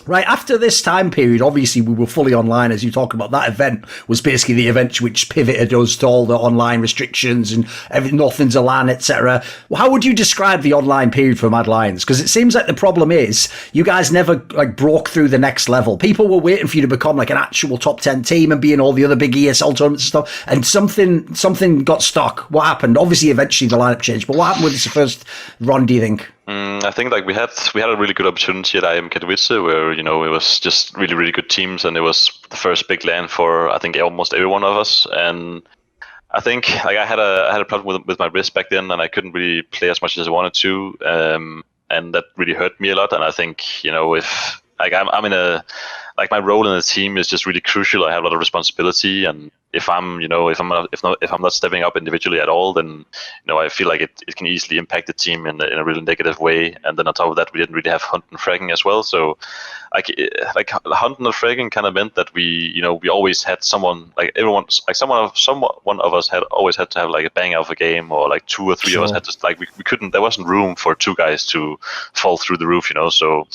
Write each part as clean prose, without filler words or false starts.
Right, after this time period, obviously we were fully online, as you talk about. That event was basically the event which pivoted us to all the online restrictions and everything, nothing's a LAN, etc. How would you describe the online period for Mad Lions? Because it seems like the problem is you guys never like broke through the next level. People were waiting for you to become like an actual top 10 team and be in all the other big ESL tournaments and stuff, and something got stuck. What happened? Obviously, eventually the lineup changed, but what happened with this first run, do you think? I think like we had a really good opportunity at IM Katowice where it was just really good teams, and it was the first big LAN for I think almost every one of us. And I think like I had a problem with my wrist back then, and I couldn't really play as much as I wanted to, and that really hurt me a lot. And I think if like I'm in a like my role in the team is just really crucial. I have a lot of responsibility, and if I'm not stepping up individually at all, then I feel like it can easily impact the team in a really negative way. And then on top of that, we didn't really have hunt and fragging as well. So like hunt and fragging kind of meant that we always had someone, like everyone, like one of us had always had to have like a bang of a game, or like two or three of us had to, like we couldn't, there wasn't room for two guys to fall through the roof, so.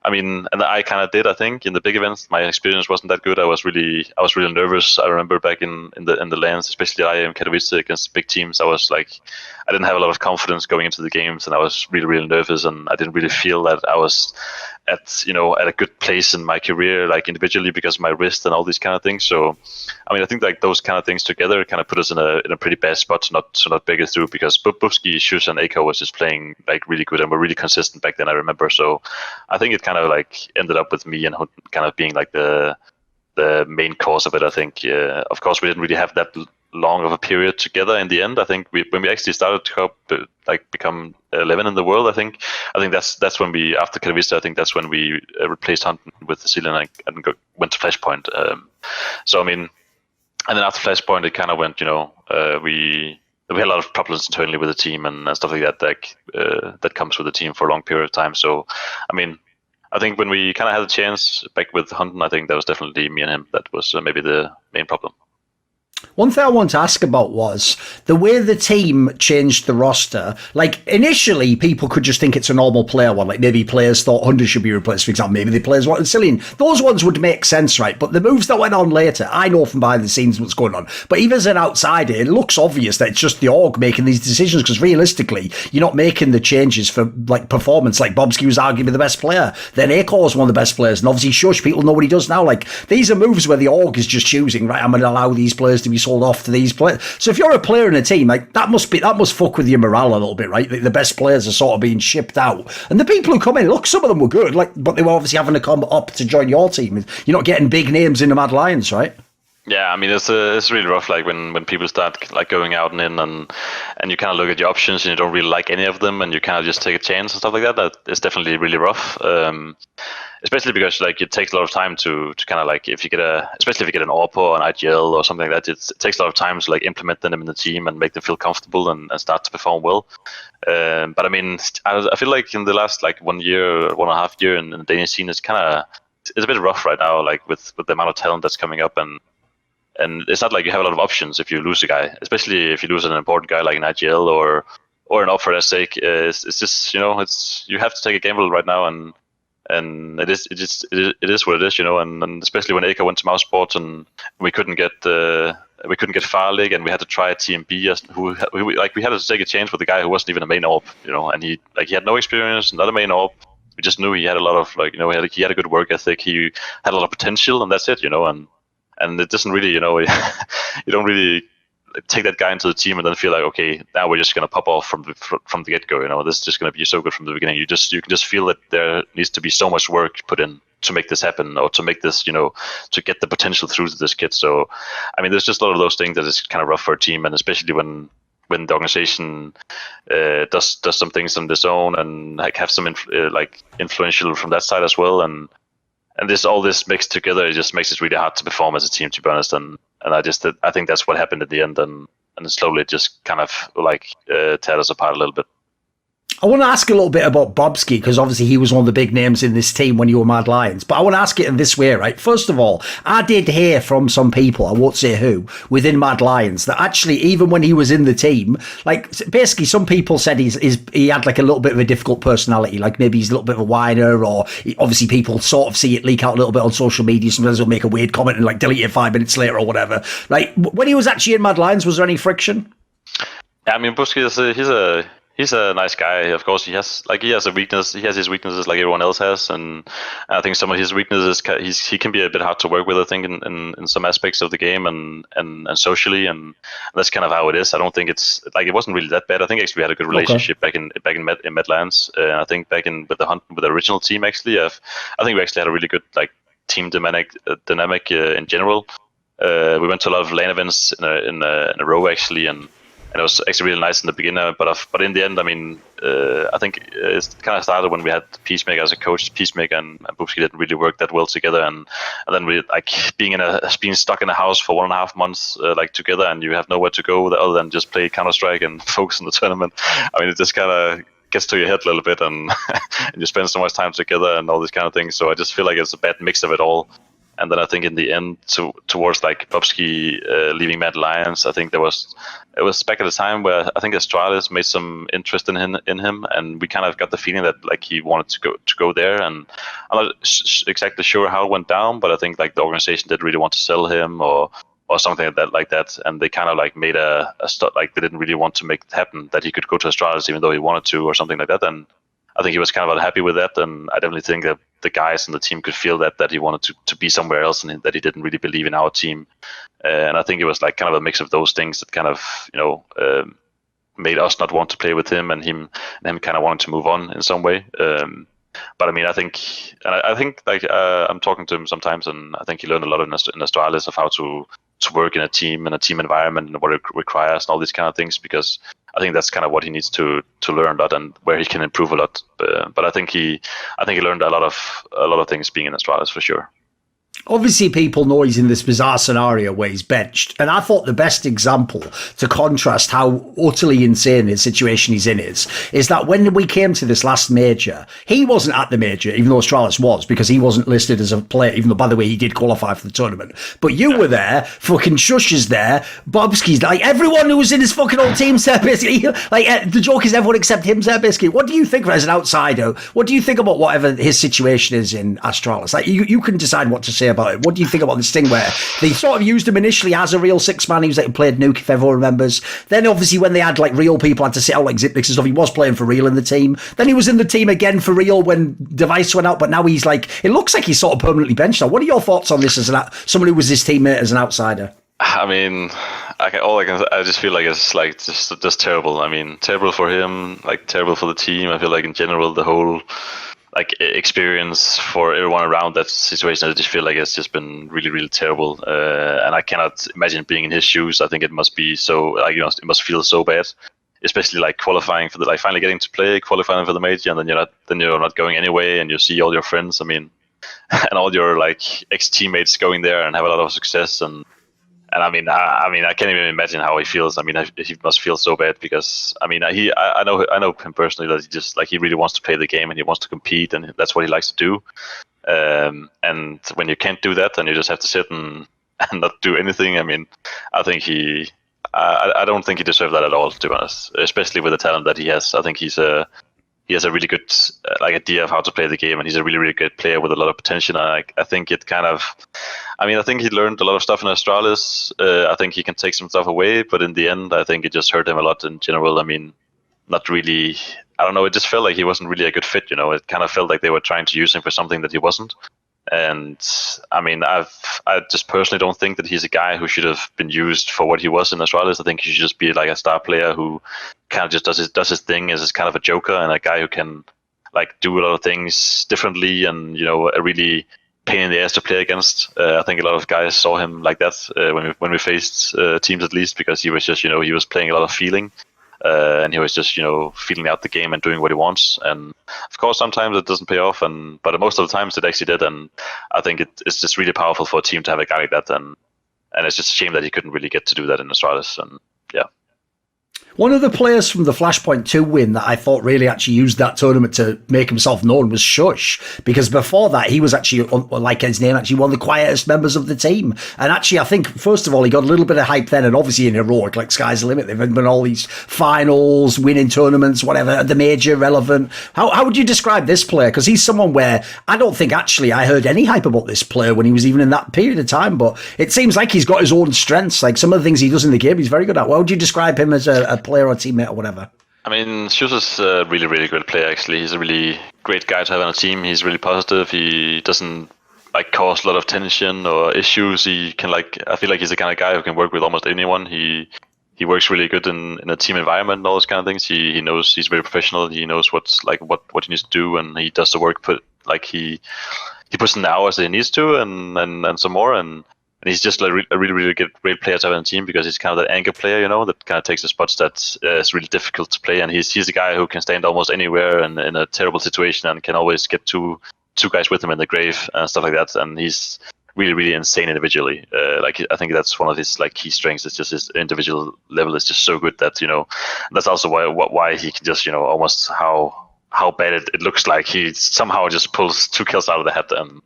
I mean, and I kind of did. I think in the big events, my experience wasn't that good. I was really nervous. I remember back in the lands, especially I am Katowice against big teams. I was like, I didn't have a lot of confidence going into the games, and I was really nervous, and I didn't really feel that I was at a good place in my career, like individually, because of my wrist and all these kind of things. So, I mean, I think like those kind of things together kind of put us in a pretty bad spot to not break it through, because Bobsky, Shush, and Echo was just playing like really good and were really consistent back then, I remember. So I think it kind of like ended up with me and kind of being like the main cause of it. I think of course we didn't really have that long of a period together in the end. I think when we actually started to become 11 in the world, I think that's when we, after Katowice, I think that's when we replaced Hunt with the Ceylon and went to Flashpoint. So I mean, and then after Flashpoint it kind of went, we had a lot of problems internally with the team and stuff like that that comes with the team for a long period of time. So I mean, I think when we kind of had a chance back with Hunton, I think that was definitely me and him that was maybe the main problem. One thing I want to ask about was the way the team changed the roster. Like, initially, people could just think it's a normal player one. Like, maybe players thought Hunter should be replaced, for example. Maybe the players wanted Cillian. Those ones would make sense, right? But the moves that went on later, I know from behind the scenes what's going on. But even as an outsider, it looks obvious that it's just the org making these decisions, because realistically, you're not making the changes for, like, performance. Like, Bobsky was arguably the best player. Then Akor was one of the best players. And obviously, Shush, people know what he does now. Like, these are moves where the org is just choosing, right, I'm going to allow these players to be sold off to these players. So if you're a player in a team, like that must fuck with your morale a little bit, right? The best players are sort of being shipped out, and the people who come in, look, some of them were good, like, but they were obviously having to come up to join your team. You're not getting big names in the Mad Lions, right? Yeah, I mean it's really rough. Like when people start like going out and in, and you kind of look at your options and you don't really like any of them, and you kind of just take a chance and stuff like that. That is definitely really rough. Especially because like it takes a lot of time to kind of like, especially if you get an AWP or an IGL or something like that, it takes a lot of time to like implement them in the team and make them feel comfortable and start to perform well. But I mean, I feel like in the last like 1 year, 1.5 year in the Danish scene, it's a bit rough right now, like with the amount of talent that's coming up, and it's not like you have a lot of options if you lose a guy, especially if you lose an important guy like an IGL or an AWP for that sake. It's just you have to take a gamble right now, and it is what it is, and especially when Akor went to Mouse Sports and we couldn't get Farlig, and we had to try TMB, we had to take a chance with a guy who wasn't even a main AWP, and he had no experience, not a main AWP. We just knew he had a lot of he had a good work ethic, he had a lot of potential, and that's it, and it doesn't really, you don't really take that guy into the team and then feel like, okay, now we're just going to pop off from the get-go. This is just going to be so good from the beginning. You can just feel that there needs to be so much work put in to make this happen, or to make this, to get the potential through to this kid. So, I mean, there's just a lot of those things that is kind of rough for a team, and especially when the organization does some things on its own and like have some influential from that side as well, and all this mixed together, it just makes it really hard to perform as a team, to be honest. And I think that's what happened at the end, and slowly it just kind of like tear us apart a little bit. I want to ask a little bit about Bobsky, because obviously he was one of the big names in this team when you were Mad Lions. But I want to ask it in this way, right? First of all, I did hear from some people, I won't say who, within Mad Lions, that actually even when he was in the team, like basically some people said he had like a little bit of a difficult personality, like maybe he's a little bit of a whiner, or obviously people sort of see it leak out a little bit on social media. Sometimes he'll make a weird comment and like delete it 5 minutes later or whatever. Like when he was actually in Mad Lions, was there any friction? Yeah, I mean, Bobsky he's a nice guy. Of course, he has a weakness. He has his weaknesses like everyone else has, and I think some of his weaknesses he can be a bit hard to work with. I think in some aspects of the game and socially, and that's kind of how it is. I don't think it's like it wasn't really that bad. I think actually we had a good relationship back in Medlands. I think back in with the original team actually. I think we actually had a really good like team dynamic in general. We went to a lot of LAN events in a row actually, and it was actually really nice in the beginning, but in the end, I mean, I think it kind of started when we had Peacemaker as a coach. Peacemaker and Bobsky didn't really work that well together, and then we like being stuck in a house for 1.5 months like together, and you have nowhere to go other than just play Counter-Strike and focus on the tournament. I mean, it just kind of gets to your head a little bit, and and you spend so much time together and all these kind of things. So I just feel like it's a bad mix of it all. And then I think in the end, towards like Bobsky leaving Mad Lions, I think it was back at the time where I think Astralis made some interest in him, and we kind of got the feeling that like he wanted to go there. And I'm not exactly sure how it went down, but I think like the organization didn't really want to sell him or something like that, and they kind of like made a like they didn't really want to make it happen that he could go to Astralis even though he wanted to or something like that. And I think he was kind of unhappy with that, and I definitely think that the guys in the team could feel that he wanted to be somewhere else, and that he didn't really believe in our team. And I think it was like kind of a mix of those things that kind of made us not want to play with him, and him kind of wanting to move on in some way. But I mean, I think like I'm talking to him sometimes, and I think he learned a lot in Astralis of how to work in a team environment and what it requires and all these kind of things, because I think that's kind of what he needs to learn a lot and where he can improve a lot. But I think he learned a lot of things being in Astralis for sure. Obviously, people know he's in this bizarre scenario where he's benched. And I thought the best example to contrast how utterly insane the situation he's in is that when we came to this last major, he wasn't at the major, even though Astralis was, because he wasn't listed as a player, even though, by the way, he did qualify for the tournament. But you were there, fucking Shush is there, Bobsky's like, everyone who was in his fucking old team's there, basically. Like, the joke is everyone except him's there, basically. What do you think, as an outsider, what do you think about whatever his situation is in Astralis? Like, you can decide what to say about it. What do you think about this thing where they sort of used him initially as a real six-man? He was like played Nuke, if everyone remembers. Then obviously when they had like real people had to sit out like Zipnix and stuff, he was playing for real in the team. Then he was in the team again for real when Device went out, but now he's like, it looks like he's sort of permanently benched now. What are your thoughts on this as someone who was his teammate as an outsider? I mean, I just feel like it's like just terrible. I mean, terrible for him, like terrible for the team. I feel like in general the whole like experience for everyone around that situation, I just feel like it's just been really, really terrible. And I cannot imagine being in his shoes. I think it must be so, like, it must feel so bad, especially like qualifying for like finally getting to play, qualifying for the major, and then you're not going anyway, and you see all your friends. I mean, and all your like ex teammates going there and have a lot of success, and I mean, I can't even imagine how he feels. I mean, he must feel so bad because I mean, I know him personally that he just like he really wants to play the game and he wants to compete and that's what he likes to do. And when you can't do that, then you just have to sit and not do anything. I mean, I think I don't think he deserves that at all, to be honest. Especially with the talent that he has. I think he has a really good like idea of how to play the game, and he's a really, really good player with a lot of potential. And I think it kind of, I mean, I think he learned a lot of stuff in Astralis. I think he can take some stuff away, but in the end, I think it just hurt him a lot in general. I mean, not really. I don't know. It just felt like he wasn't really a good fit. It kind of felt like they were trying to use him for something that he wasn't. And I mean, I just personally don't think that he's a guy who should have been used for what he was in Astralis. I think he should just be like a star player who kind of just does his thing as kind of a joker and a guy who can like do a lot of things differently and a really pain in the ass to play against. I think a lot of guys saw him like that when we faced teams, at least, because he was just he was playing a lot of feeling. And he was just, feeling out the game and doing what he wants. And of course, sometimes it doesn't pay off, but most of the times it actually did. And I think it's just really powerful for a team to have a guy like that. And it's just a shame that he couldn't really get to do that in Astralis. And yeah. One of the players from the Flashpoint 2 win that I thought really actually used that tournament to make himself known was Shush, because before that he was actually, like his name, actually one of the quietest members of the team. And actually I think, first of all, he got a little bit of hype then, and obviously in Heroic, like sky's the limit. They've been all these finals, winning tournaments, whatever, the major relevant. How would you describe this player? Because he's someone where I don't think actually I heard any hype about this player when he was even in that period of time, but it seems like he's got his own strengths. Like some of the things he does in the game, he's very good at. How would you describe him as a player or teammate or whatever? I mean, Shush is a really, really great player, actually. He's a really great guy to have on a team. He's really positive. He doesn't cause a lot of tension or issues. He can I feel like he's the kind of guy who can work with almost anyone. He works really good in a team environment and all those kind of things. He knows, he's very professional. He knows what he needs to do, and he does the work. He puts in the hours that he needs to, and some more. And he's just a really, really great player to have on the team, because he's kind of that anchor player, that kind of takes the spots that is really difficult to play. And he's a guy who can stand almost anywhere and in a terrible situation, and can always get two guys with him in the grave and stuff like that. And he's really, really insane individually. I think that's one of his key strengths. It's just his individual level is just so good that that's also why he can just almost how bad it looks like he somehow just pulls 2 kills out of the hat, and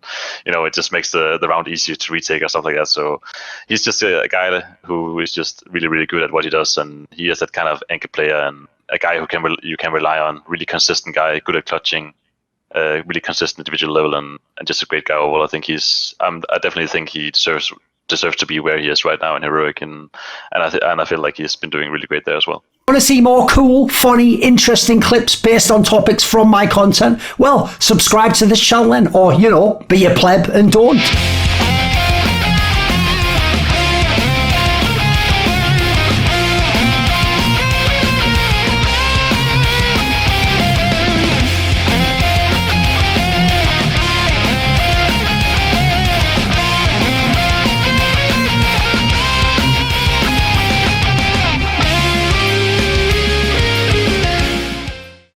it just makes the round easier to retake or stuff like that. So he's just a guy who is just really, really good at what he does, and he is that kind of anchor player and a guy who you can rely on. Really consistent guy, good at clutching, really consistent individual level, and just a great guy overall. I think I definitely think he deserves to be where he is right now in Heroic, and I feel like he's been doing really great there as well. Want to see more cool, funny, interesting clips based on topics from my content? Well, subscribe to this channel then, or, be a pleb and don't.